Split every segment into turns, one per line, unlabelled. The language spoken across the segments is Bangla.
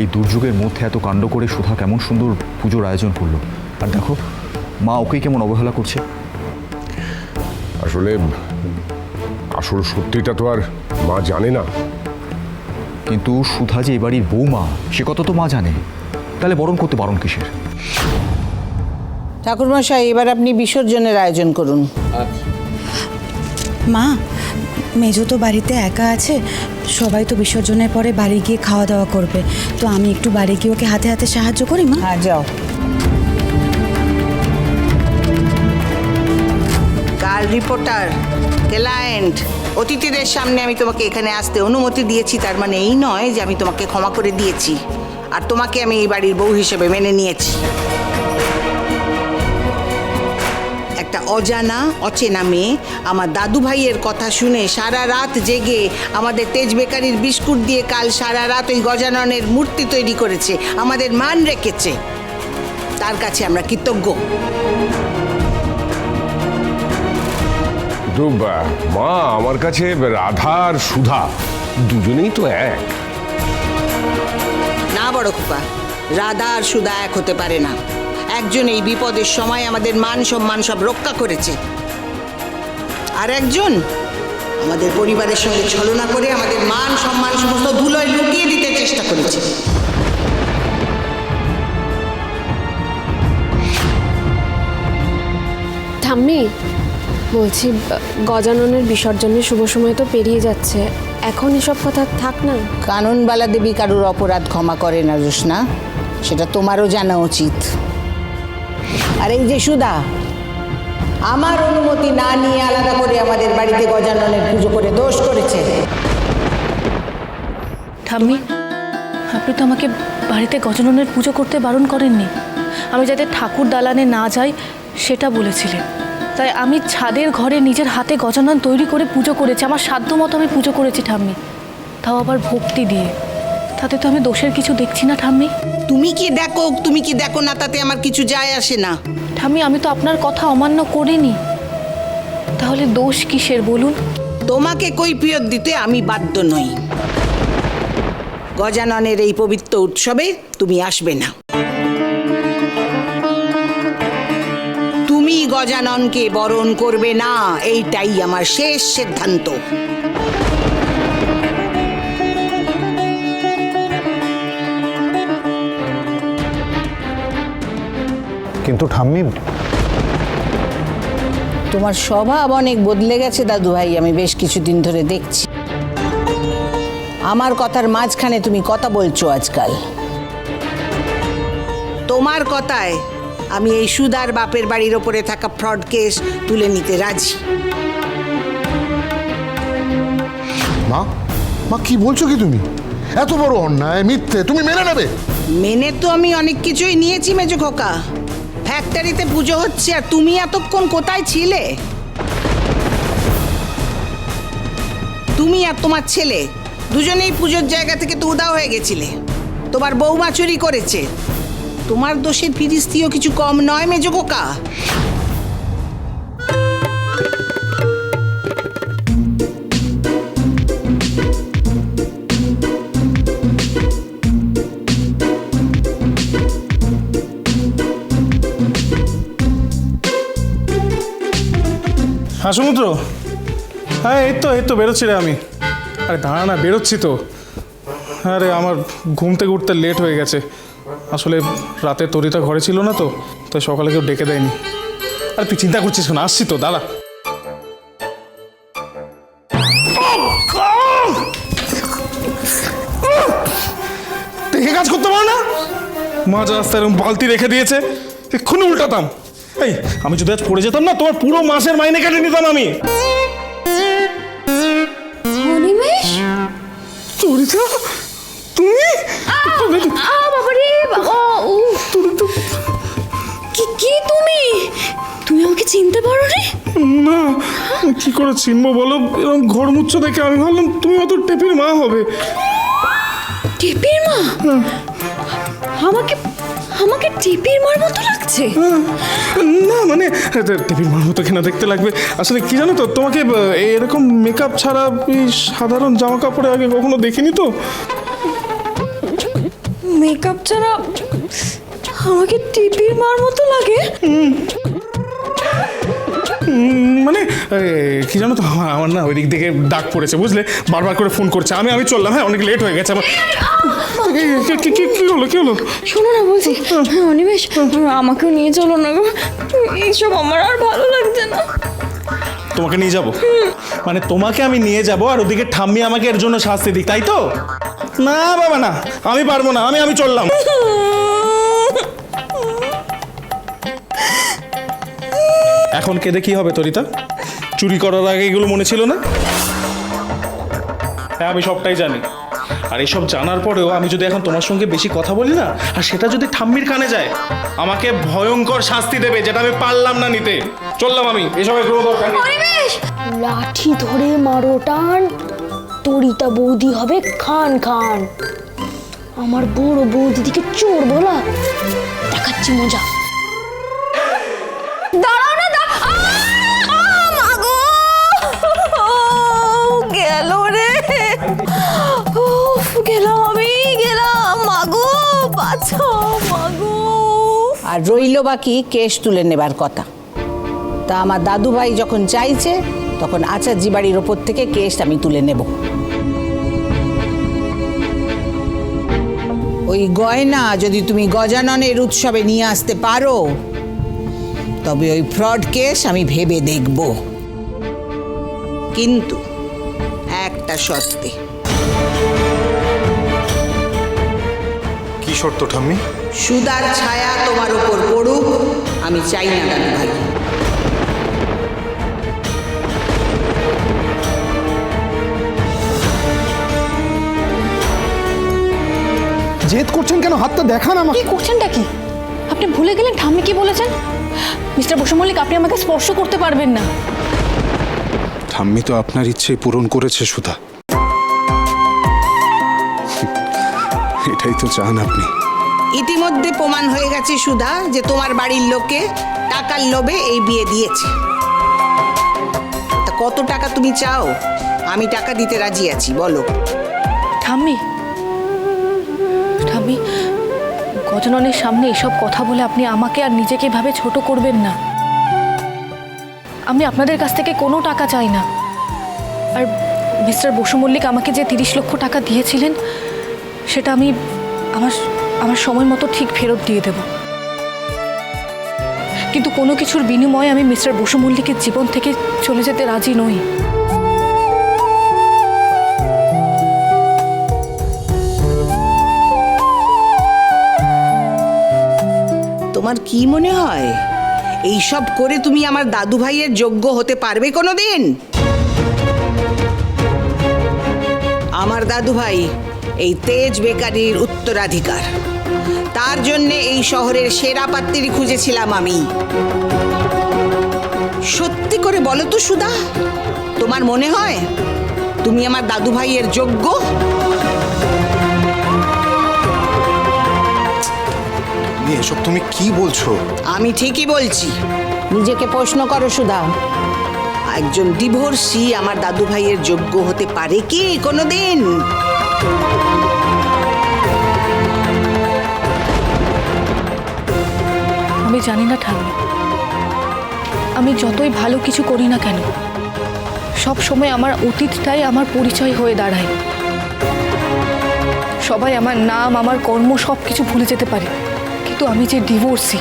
এই দুর্যোগের মধ্যে এত কাণ্ড করে সুধা কেমন সুন্দর পুজোর আয়োজন করলো, আর দেখো মা ওকেই কেমন অবহেলা করছে।
আসলে আসল সত্যিটা তো আর মা জানে না।
কিন্তু সুধা যে এবাড়ির বৌমা সে কথা তো মা জানে, তাহলে বরণ করতে বারণ কিসের?
ঠাকুরমশাই, এবার আপনি বিসর্জনের আয়োজন করুন।
মা, মেজো তো বাড়িতে একা আছে, সবাই তো বিসর্জনের পরে বাড়ি গিয়ে খাওয়া দাওয়া করবে, তো আমি একটু বাড়ি গিয়ে ওকে হাতে হাতে সাহায্য করি। মা
হ্যাঁ, যাও। কার রিপোর্টার, ক্লায়েন্ট, অতিথিদের সামনে আমি তোমাকে এখানে আসতে অনুমতি দিয়েছি, তার মানে এই নয় যে আমি তোমাকে ক্ষমা করে দিয়েছি আর তোমাকে আমি এই বাড়ির বউ হিসেবে মেনে নিয়েছি। একটা অজানা অচেনা মেয়ে আমার দাদু ভাইয়ের কথা শুনে সারা রাত জেগে আমাদের তেজ বেকারির বিস্কুট দিয়ে কাল সারা রাত ওই গজাননের মূর্তি তৈরি করেছে, আমাদের মান রেখেছে, তার কাছে আমরা কৃতজ্ঞ।
তো মা, আমার কাছে রাধা আর সুধা দুজনেই তো এক।
না বড় খোকা, রাধা আর সুধা এক হতে পারে না। একজন এই বিপদের সময় আমাদের মান সম্মান সব রক্ষা করেছে, আর একজন আমাদের পরিবারের সঙ্গে ছলনা করে আমাদের মান সম্মান সমস্ত ধুলোয় লুকিয়ে দিতে চেষ্টা করেছে।
ঠাম্মি, বলছি গজাননের বিসর্জনের শুভ সময় তো পেরিয়ে যাচ্ছে, এখন এসব কথা থাক না।
কাননবালা দেবী কারুর অপরাধ ক্ষমা করে না জোসনা, সেটা তোমারও জানা উচিত। আর এই যে সুধা, আমার অনুমতি না নিয়ে আলাদা করে আমাদের বাড়িতে গজাননের পুজো করে দোষ করেছে।
ঠাম্মি, আপনি তো আমাকে বাড়িতে গজাননের পুজো করতে বারণ করেননি। আমি যাতে ঠাকুর দালানে না যাই সেটা বলেছিলেন, তাই আমি ছাদের ঘরে নিজের হাতে গজানন তৈরি করে পুজো করেছি। আমার সাধ্য মতো আমি পুজো করেছি ঠাম্মি, তাও আবার ভক্তি দিয়ে। তাতে তো আমি দোষের কিছু দেখছি না ঠাম্মি।
তুমি কি দেখো না, তাতে আমার কিছু যায় আসে না।
ঠাম্মি, আমি তো আপনার কথা অমান্য করিনি, তাহলে দোষ কিসের বলুন?
তোমাকে কৈফিয়ত দিতে আমি বাধ্য নই। গজাননের এই পবিত্র উৎসবে তুমি আসবে না। তুমি গজাননকে বরণ করবে না, এইটাই আমার শেষ সিদ্ধান্ত।
কিন্তু ঠাম্মি,
তোমার স্বভাব অনেক বদলে গেছে দাদু ভাই, আমি বেশ কিছুদিন ধরে দেখছি। আমার কথার মাঝখানে তুমি কথা বলছো আজকাল। তোমার কথায় আমি এই সুধার বাপের বাড়ির ওপরে থাকা ফ্রড কেস তুলে নিতে রাজি।
মা মা কি বলছো কি তুমি? এত বড় অন্যায় মিথ্যে তুমি মেনে নেবে?
মেনে তো আমি অনেক কিছুই নিয়েছি মেজো খোকা। ফ্যাক্টরিতে পুজো হচ্ছে আর তুমি এতক্ষণ কোথায় ছিলে? তুমি আর তোমার ছেলে দুজনেই পুজোর জায়গা থেকে তো উধাও হয়ে গেছিলে। তোমার বৌমা চুরি করেছে, তোমার দোষের ফিরিস্তিও কিছু কম নয় মেজো খোকা।
হ্যাঁ সমুদ্র, হ্যাঁ এই তো বেরোচ্ছি রে আমি। আরে দাঁড়া না, বেরোচ্ছি তো। হ্যাঁ রে, আমার ঘুম থেকে উঠতে লেট হয়ে গেছে। আসলে রাতে তরিতা ঘরে ছিল না তো, তাই সকালে কেউ ডেকে দেয়নি। আর তুই চিন্তা করছিস না, আসছি তো, দাঁড়া। দেখে কাজ করতে পারো না? মাঝ রাস্তায় এরকম বালতি রেখে দিয়েছে, এক্ষুনি উল্টাতাম। এই, আমি যদি আজ পড়ে যেতাম না, তোমার পুরো মাসের মাইনে কেটে নিতাম আমি।
অনিমেষ,
তরিতা, তুমি?
বাবারে বাবা, কি তুমি আমাকে চিনতে পারো রে?
না, কি করে চিনবো বলো? এরকম ঘর মুচ্ছ দেখে আমি ভাবলাম তুমি অত টেপির মা হবে।
টেপির মা? আমাকে টেপির মার মতো লাগছে।
না মানে টেপির মার মতো কেনা দেখতে লাগবে? আসলে কি জানো তো, তোমাকে এরকম মেকআপ ছাড়া সাধারণ জামা কাপড়ে আগে কখনো দেখিনি তো।
মেকআপ ছাড়া আমাকে টিপির মার মতো লাগে।
মানে কি জানো তো, আমার না ওই দিক থেকে ডাক পড়েছে বুঝলে, বারবার করে ফোন করছে। আমি চললাম, হ্যাঁ অনেক লেট হয়ে গেছে আমার। কি হলো?
শোনো না বলছি, অনিমেষ আমাকেও নিয়ে চলো না গো, এইসব আমার আর ভালো লাগছে না।
তোমাকে নিয়ে যাব? মানে তোমাকে আমি নিয়ে যাব আর ওদিকে ঠাম্মি আমাকে এর জন্য শাস্তি দিক, তাই তো? না বাবা না, আমি পারবো না, আমি চললাম। এখন কেঁদে কি হবে তরিতা? চুরি করার আগে এগুলো মনে ছিল না? হ্যাঁ আমি সবটাই জানি, আর এইসব জানার পরেও আমি যদি এখন তোমার সঙ্গে বেশি কথা বলি না, আর সেটা যদি ঠাম্মির কানে যায়, আমাকে ভয়ঙ্কর শাস্তি দেবে, যেটা আমি পারলাম না নিতে। চললাম আমি, এসবের কোনো দরকার নেই।
লাঠি ধরে মারো টান, তরিতা বৌদি হবে খান খান। আমার বড় বৌদিদিকে চোর বলা, দেখাচ্ছি মজা। দাঁড়াও না, মাগো গেল রে, গেলাম আমি, গেলাম মাগো, বাঁচাও মাগো।
আর রইল বাকি কেশ তুলে নেবার কথা। তা আমার দাদু ভাই যখন চাইছে, তখন আচার্যি বাড়ির ওপর থেকে কেশ আমি তুলে নেব। ওই গয়না যদি তুমি গজাননের উৎসবে নিয়ে আসতে পারো, তবে ওই ফ্রড কেস আমি ভেবে দেখব, কিন্তু একটা শর্তে।
কি শর্ত ঠাম্মি?
সুদার ছায়া তোমার উপর পড়ুক আমি চাই না দাদু ভাই।
জেদ করছেন কেন? হাতটা দেখান আমাকে।
কি করছেনটা কি? আপনি ভুলে গেলেন ঠাম্মি কি বলেছেন? মিস্টার বসু মল্লিক, আপনি আমাকে স্পর্শ করতে পারবেন না।
ঠাম্মি তো আপনার ইচ্ছে পূরণ করেছে সুধা, এটাই তো চান আপনি।
ইতিমধ্যে প্রমাণ হয়ে গেছে সুধা যে তোমার বাড়ির লোকে টাকার লোভে এই বিয়ে দিয়েছে। তা কত টাকা তুমি চাও? আমি টাকা দিতে রাজি আছি, বলো।
ঠাম্মি, ঠাম্মি, গজাননের সামনে এসব কথা বলে আপনি আমাকে আর নিজেকে ভাবে ছোট করবেন না। আমি আপনাদের কাছ থেকে কোনো টাকা চাই না। আর মিস্টার বসু মল্লিক আমাকে যে 30 লক্ষ টাকা দিয়েছিলেন, সেটা আমি আমার সময় মতো ঠিক ফেরত দিয়ে দেব। কিন্তু কোনো কিছুর বিনিময়ে আমি মিস্টার বসু মল্লিকের জীবন থেকে চলে যেতে রাজি নই।
তোমার কি মনে হয় এই সব করে তুমি আমার দাদু ভাইয়ের যোগ্য হতে পারবে কোনোদিন? আমার দাদু ভাই এই তেজ বেকারির উত্তরাধিকার, তার জন্য এই শহরের সেরা পাত্রী খুঁজেছিলাম আমি। সত্যি করে বলো তো সুধা, তোমার মনে হয় তুমি আমার দাদু ভাইয়ের যোগ্য?
এসব তুমি কি বলছো?
আমি ঠিকই বলছি, নিজেকে প্রশ্ন করো সুধা। একজন ডিভোর্সি আমার দাদু ভাইয়ের যোগ্য হতে পারে কি কোনোদিন?
আমি জানি না ঠাম্মি, আমি যতই ভালো কিছু করি না কেন, সব সময় আমার অতীতটাই আমার পরিচয় হয়ে দাঁড়ায়। সবাই আমার নাম, আমার কর্ম সব কিছু ভুলে যেতে পারে, কিন্তু আমি যে ডিভোর্সি,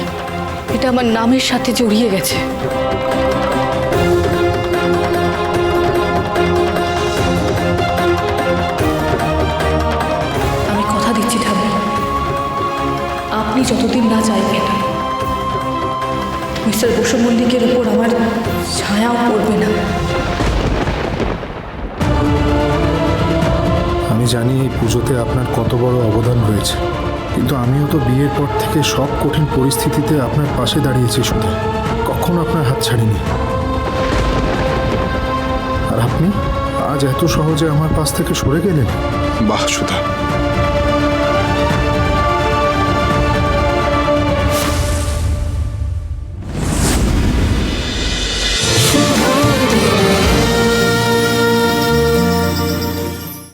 এটা আমার নামের সাথে জড়িয়ে গেছে। আমি কথা দিচ্ছি ঠাম্মি, আপনি যতদিন না চাইবেন, মিস্টার বসু মল্লিকের উপর আমার ছায়াও পড়বে না।
আমি জানি এই পুজোতে আপনার কত বড় অবদান রয়েছে, কিন্তু আমিও তো বিয়ের পর থেকে সব কঠিন পরিস্থিতিতে আপনার পাশে দাঁড়িয়েছি শুধু, কখনো আপনার হাত ছাড়িনি। আর আপনি আজ এত সহজে আমার পাশ থেকে সরে গেলেন।
বাহ সুধা,